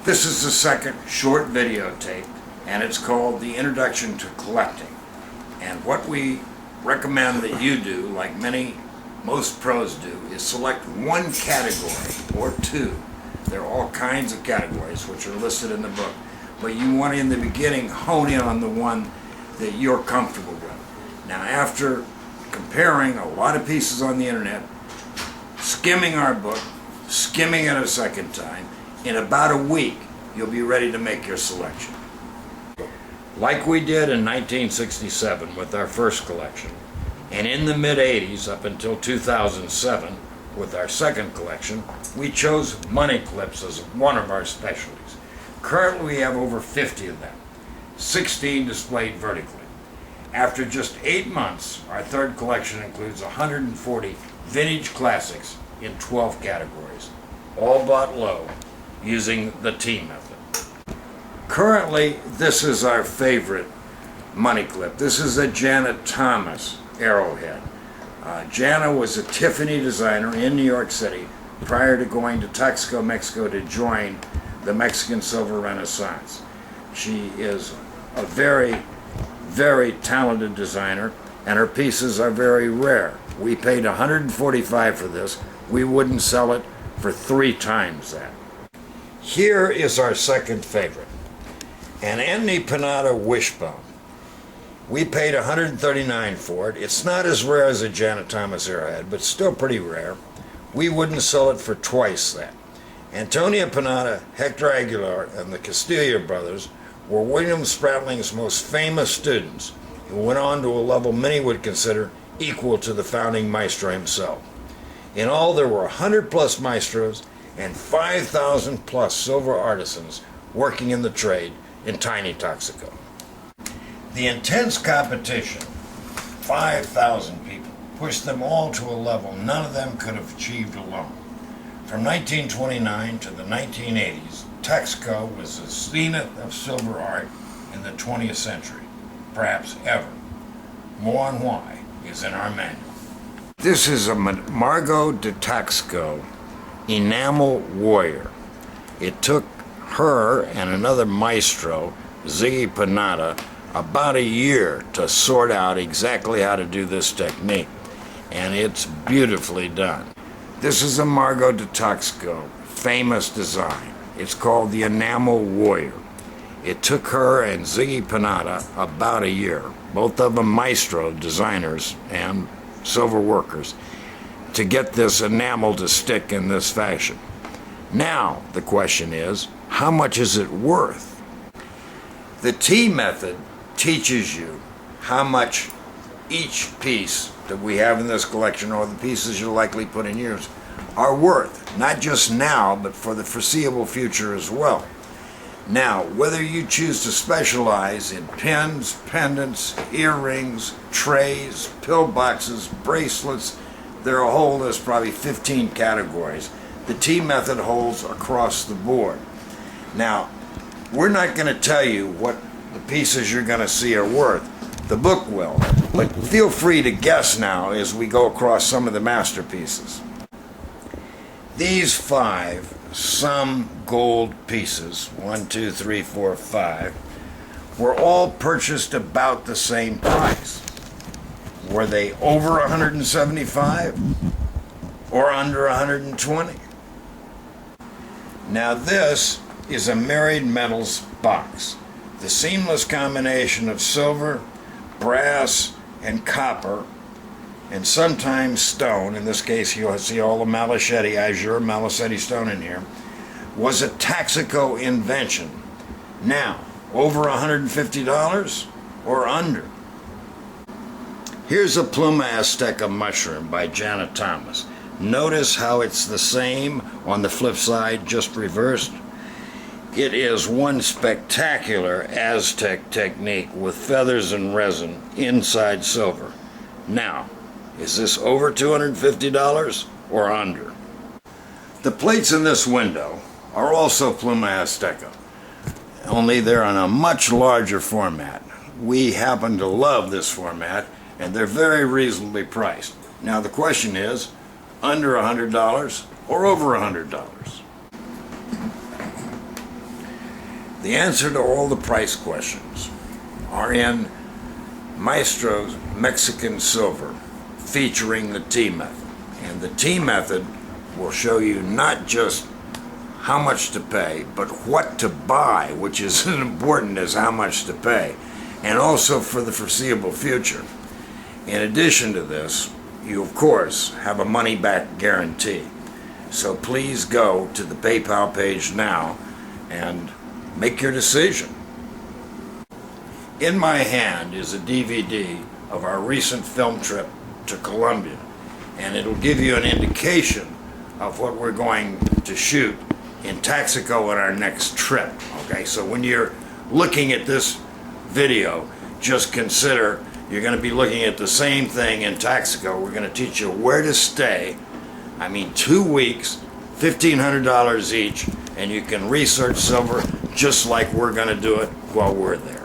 This is the second short videotape, and it's called The Introduction to Collecting. And what we recommend that you do, like most pros do, is select one category or two. There are all kinds of categories which are listed in the book, but you want to, in the beginning, hone in on the one that you're comfortable with. Now, after comparing a lot of pieces on the internet, skimming our book, skimming it a second time, in about a week, you'll be ready to make your selection. Like we did in 1967 with our first collection, and in the mid-80s up until 2007 with our second collection, we chose money clips as one of our specialties. Currently we have over 50 of them, 16 displayed vertically. After just 8 months, our third collection includes 140 vintage classics in 12 categories, all bought low, using the T method. Currently, this is our favorite money clip. This is a Janet Thomas arrowhead. Jana was a Tiffany designer in New York City prior to going to Texaco, Mexico to join the Mexican Silver Renaissance. She is a very, very talented designer, and her pieces are very rare. We paid $145 for this. We wouldn't sell it for 3 times that. Here is our second favorite, an Anthony Panada wishbone. We paid $139 for it. It's not as rare as a Janet Thomas arrowhead, but still pretty rare. We wouldn't sell it for twice that. Antonio Panada, Hector Aguilar, and the Castillo brothers were William Spratling's most famous students, who went on to a level many would consider equal to the founding maestro himself. In all, there were 100 plus maestros and 5,000 plus silver artisans working in the trade in tiny Texaco. The intense competition, 5,000 people, pushed them all to a level none of them could have achieved alone. From 1929 to the 1980s, Texaco was the zenith of silver art in the 20th century, perhaps ever. More on why is in our manual. This is a Margot de Texaco enamel warrior. It took her and another maestro, Ziggy Panada, about a year to sort out exactly how to do this technique, and it's beautifully done. This is a Margot de Texaco famous design. It's called the Enamel Warrior. It took her and Ziggy Panada about a year, both of them maestro designers and silver workers, to get this enamel to stick in this fashion. Now the question is, how much is it worth? The T method teaches you how much each piece that we have in this collection, or the pieces you'll likely put in yours, are worth, not just now, but for the foreseeable future as well. Now, whether you choose to specialize in pins, pendants, earrings, trays, pill boxes, bracelets, there are a whole list, probably 15 categories. The T method holds across the board. Now, we're not going to tell you what the pieces you're going to see are worth. The book will, but feel free to guess now as we go across some of the masterpieces. These 5 some gold pieces, 1, 2, 3, 4, 5, were all purchased about the same price. Were they over $175 or under $120? Now this is a Married Metals box. The seamless combination of silver, brass, and copper, and sometimes stone, in this case you'll see all the Malichetti, Azure Malichetti stone in here, was a Texaco invention. Now, over $150 or under? Here's a Pluma Azteca mushroom by Janet Thomas. Notice how it's the same on the flip side, just reversed. It is one spectacular Aztec technique with feathers and resin inside silver. Now, is this over $250 or under? The plates in this window are also Pluma Azteca, only they're on a much larger format. We happen to love this format, and they're very reasonably priced. Now the question is, under $100 or over $100? The answer to all the price questions are in Maestro's Mexican Silver, featuring the T method. And the T method will show you not just how much to pay, but what to buy, which is as important as how much to pay, and also for the foreseeable future. In addition to this, you of course have a money-back guarantee. So please go to the PayPal page now and make your decision. In my hand is a DVD of our recent film trip to Colombia, and it'll give you an indication of what we're going to shoot in Taxico on our next trip. Okay, so when you're looking at this video, just consider you're going to be looking at the same thing in Taxico. We're going to teach you where to stay. I mean, 2 weeks, $1,500 each, and you can research silver just like we're going to do it while we're there.